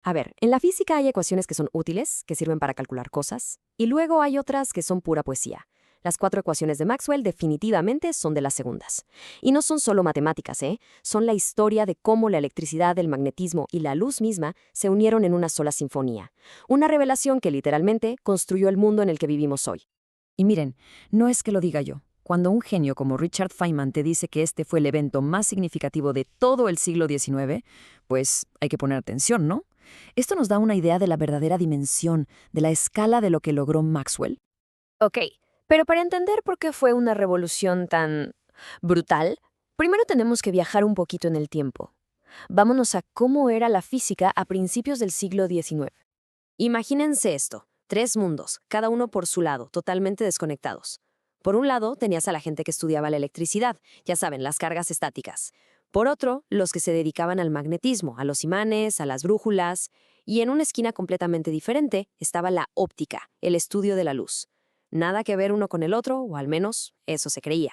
A ver, en la física hay ecuaciones que son útiles, que sirven para calcular cosas, y luego hay otras que son pura poesía. Las cuatro ecuaciones de Maxwell definitivamente son de las segundas. Y no son solo matemáticas, ¿eh? Son la historia de cómo la electricidad, el magnetismo y la luz misma se unieron en una sola sinfonía. Una revelación que literalmente construyó el mundo en el que vivimos hoy. Y miren, no es que lo diga yo. Cuando un genio como Richard Feynman te dice que este fue el evento más significativo de todo el siglo XIX, pues hay que poner atención, ¿no? Esto nos da una idea de la verdadera dimensión, de la escala de lo que logró Maxwell. Ok, pero para entender por qué fue una revolución tan brutal, primero tenemos que viajar un poquito en el tiempo. Vámonos a cómo era la física a principios del siglo XIX. Imagínense esto, tres mundos, cada uno por su lado, totalmente desconectados. Por un lado, tenías a la gente que estudiaba la electricidad, ya saben, las cargas estáticas. Por otro, los que se dedicaban al magnetismo, a los imanes, a las brújulas. Y en una esquina completamente diferente estaba la óptica, el estudio de la luz. Nada que ver uno con el otro, o al menos eso se creía.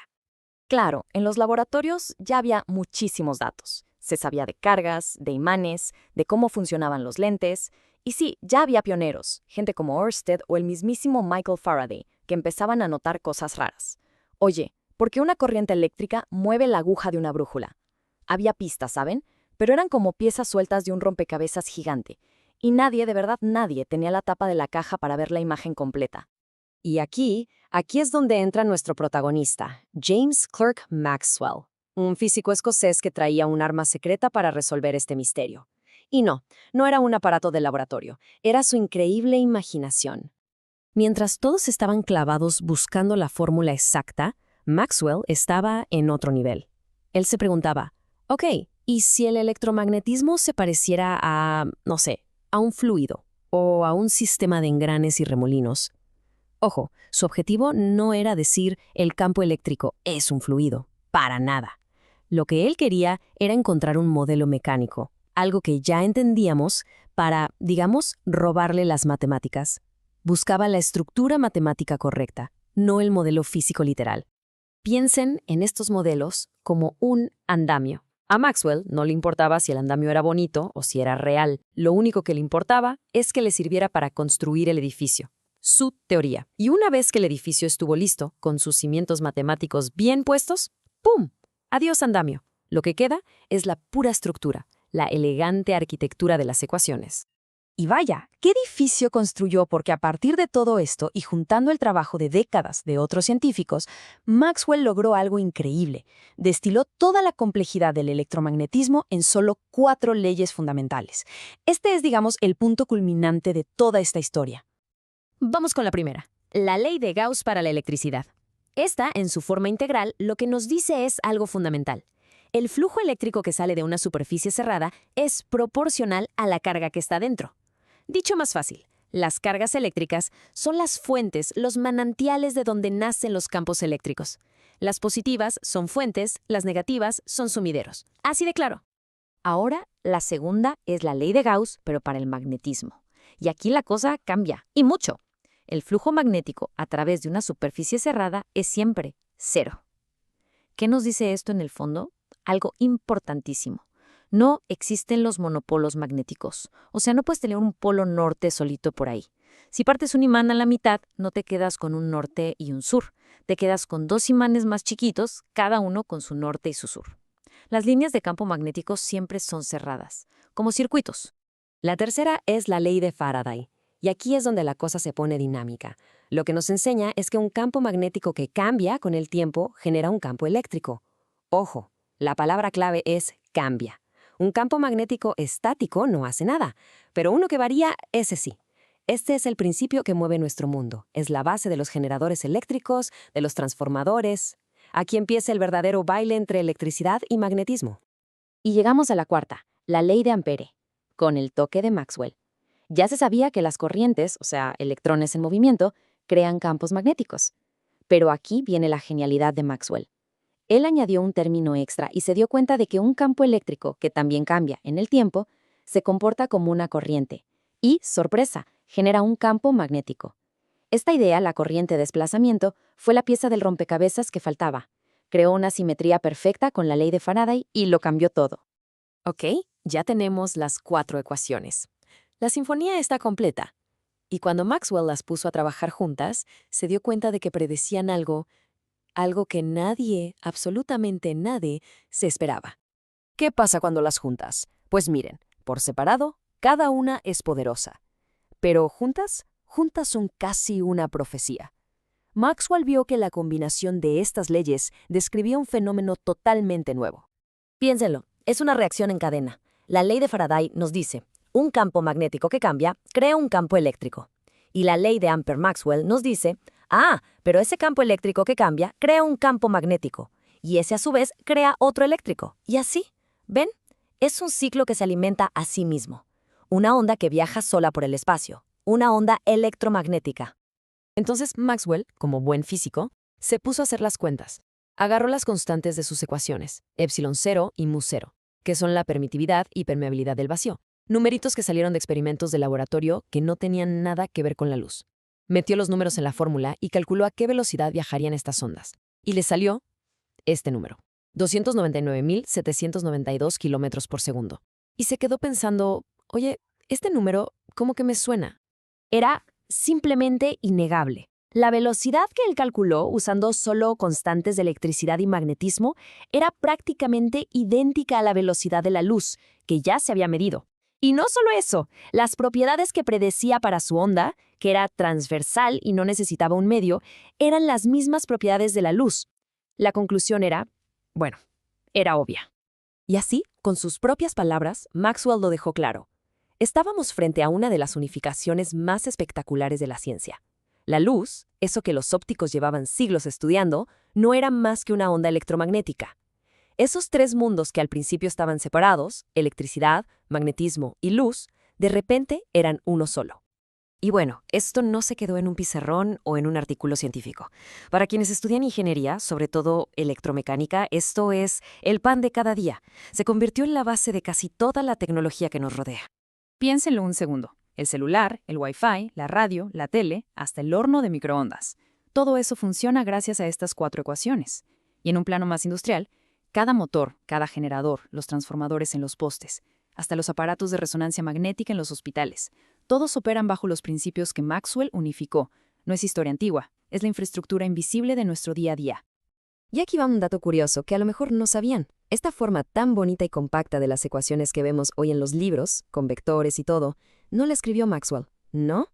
Claro, en los laboratorios ya había muchísimos datos. Se sabía de cargas, de imanes, de cómo funcionaban los lentes. Y sí, ya había pioneros, gente como Ørsted o el mismísimo Michael Faraday, que empezaban a notar cosas raras. Oye, ¿por qué una corriente eléctrica mueve la aguja de una brújula? Había pistas, ¿saben? Pero eran como piezas sueltas de un rompecabezas gigante. Y nadie, de verdad nadie, tenía la tapa de la caja para ver la imagen completa. Y aquí es donde entra nuestro protagonista, James Clerk Maxwell, un físico escocés que traía un arma secreta para resolver este misterio. Y no era un aparato de laboratorio, era su increíble imaginación. Mientras todos estaban clavados buscando la fórmula exacta, Maxwell estaba en otro nivel. Él se preguntaba, ok, ¿y si el electromagnetismo se pareciera a, no sé, a un fluido o a un sistema de engranes y remolinos? Ojo, su objetivo no era decir el campo eléctrico es un fluido, para nada. Lo que él quería era encontrar un modelo mecánico, algo que ya entendíamos, para, digamos, robarle las matemáticas. Buscaba la estructura matemática correcta, no el modelo físico literal. Piensen en estos modelos como un andamio. A Maxwell no le importaba si el andamio era bonito o si era real. Lo único que le importaba es que le sirviera para construir el edificio. Su teoría. Y una vez que el edificio estuvo listo, con sus cimientos matemáticos bien puestos, ¡pum! Adiós andamio. Lo que queda es la pura estructura, la elegante arquitectura de las ecuaciones. Y vaya, ¿qué edificio construyó? Porque a partir de todo esto y juntando el trabajo de décadas de otros científicos, Maxwell logró algo increíble. Destiló toda la complejidad del electromagnetismo en solo 4 leyes fundamentales. Este es, digamos, el punto culminante de toda esta historia. Vamos con la primera, la ley de Gauss para la electricidad. Esta, en su forma integral, lo que nos dice es algo fundamental. El flujo eléctrico que sale de una superficie cerrada es proporcional a la carga que está dentro. Dicho más fácil, las cargas eléctricas son las fuentes, los manantiales de donde nacen los campos eléctricos. Las positivas son fuentes, las negativas son sumideros. Así de claro. Ahora, la segunda es la ley de Gauss, pero para el magnetismo. Y aquí la cosa cambia, y mucho. El flujo magnético a través de una superficie cerrada es siempre cero. ¿Qué nos dice esto en el fondo? Algo importantísimo. No existen los monopolos magnéticos. O sea, no puedes tener un polo norte solito por ahí. Si partes un imán a la mitad, no te quedas con un norte y un sur. Te quedas con 2 imanes más chiquitos, cada uno con su norte y su sur. Las líneas de campo magnético siempre son cerradas, como circuitos. La tercera es la ley de Faraday. Y aquí es donde la cosa se pone dinámica. Lo que nos enseña es que un campo magnético que cambia con el tiempo genera un campo eléctrico. Ojo, la palabra clave es cambia. Un campo magnético estático no hace nada, pero uno que varía, ese sí. Este es el principio que mueve nuestro mundo. Es la base de los generadores eléctricos, de los transformadores. Aquí empieza el verdadero baile entre electricidad y magnetismo. Y llegamos a la cuarta, la ley de Ampere, con el toque de Maxwell. Ya se sabía que las corrientes, o sea, electrones en movimiento, crean campos magnéticos. Pero aquí viene la genialidad de Maxwell. Él añadió un término extra y se dio cuenta de que un campo eléctrico, que también cambia en el tiempo, se comporta como una corriente. Y, sorpresa, genera un campo magnético. Esta idea, la corriente de desplazamiento, fue la pieza del rompecabezas que faltaba. Creó una simetría perfecta con la ley de Faraday y lo cambió todo. Ok, ya tenemos las 4 ecuaciones. La sinfonía está completa. Y cuando Maxwell las puso a trabajar juntas, se dio cuenta de que predecían algo que nadie, absolutamente nadie, se esperaba. ¿Qué pasa cuando las juntas? Pues miren, por separado, cada una es poderosa. Pero juntas son casi una profecía. Maxwell vio que la combinación de estas leyes describía un fenómeno totalmente nuevo. Piénsenlo, es una reacción en cadena. La ley de Faraday nos dice, un campo magnético que cambia crea un campo eléctrico. Y la ley de Ampère-Maxwell nos dice, pero ese campo eléctrico que cambia crea un campo magnético. Y ese a su vez crea otro eléctrico. Y así, ¿ven? Es un ciclo que se alimenta a sí mismo. Una onda que viaja sola por el espacio. Una onda electromagnética. Entonces Maxwell, como buen físico, se puso a hacer las cuentas. Agarró las constantes de sus ecuaciones, epsilon 0 y mu 0, que son la permitividad y permeabilidad del vacío, numeritos que salieron de experimentos de laboratorio que no tenían nada que ver con la luz. Metió los números en la fórmula y calculó a qué velocidad viajarían estas ondas. Y le salió este número, 299.792 kilómetros por segundo. Y se quedó pensando, oye, este número como que me suena. Era simplemente innegable. La velocidad que él calculó usando solo constantes de electricidad y magnetismo era prácticamente idéntica a la velocidad de la luz, que ya se había medido. Y no solo eso, las propiedades que predecía para su onda, que era transversal y no necesitaba un medio, eran las mismas propiedades de la luz. La conclusión era obvia. Y así, con sus propias palabras, Maxwell lo dejó claro. Estábamos frente a una de las unificaciones más espectaculares de la ciencia. La luz, eso que los ópticos llevaban siglos estudiando, no era más que una onda electromagnética. Esos tres mundos que al principio estaban separados, electricidad, magnetismo y luz, de repente eran uno solo. Y bueno, esto no se quedó en un pizarrón o en un artículo científico. Para quienes estudian ingeniería, sobre todo electromecánica, esto es el pan de cada día. Se convirtió en la base de casi toda la tecnología que nos rodea. Piénsenlo un segundo. El celular, el Wi-Fi, la radio, la tele, hasta el horno de microondas. Todo eso funciona gracias a estas 4 ecuaciones. Y en un plano más industrial, cada motor, cada generador, los transformadores en los postes, hasta los aparatos de resonancia magnética en los hospitales, todos operan bajo los principios que Maxwell unificó. No es historia antigua, es la infraestructura invisible de nuestro día a día. Y aquí va un dato curioso que a lo mejor no sabían. Esta forma tan bonita y compacta de las ecuaciones que vemos hoy en los libros, con vectores y todo, no la escribió Maxwell, ¿no?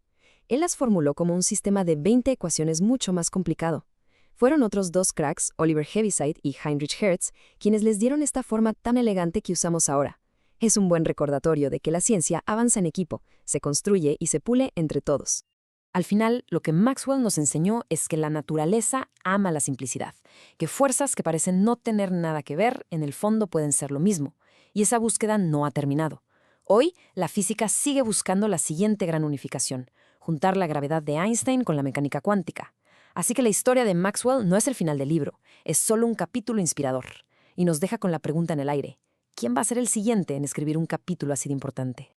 Él las formuló como un sistema de 20 ecuaciones mucho más complicado. Fueron otros 2 cracks, Oliver Heaviside y Heinrich Hertz, quienes les dieron esta forma tan elegante que usamos ahora. Es un buen recordatorio de que la ciencia avanza en equipo, se construye y se pule entre todos. Al final, lo que Maxwell nos enseñó es que la naturaleza ama la simplicidad, que fuerzas que parecen no tener nada que ver, en el fondo pueden ser lo mismo, y esa búsqueda no ha terminado. Hoy, la física sigue buscando la siguiente gran unificación, juntar la gravedad de Einstein con la mecánica cuántica. Así que la historia de Maxwell no es el final del libro, es solo un capítulo inspirador, y nos deja con la pregunta en el aire: ¿quién va a ser el siguiente en escribir un capítulo así de importante?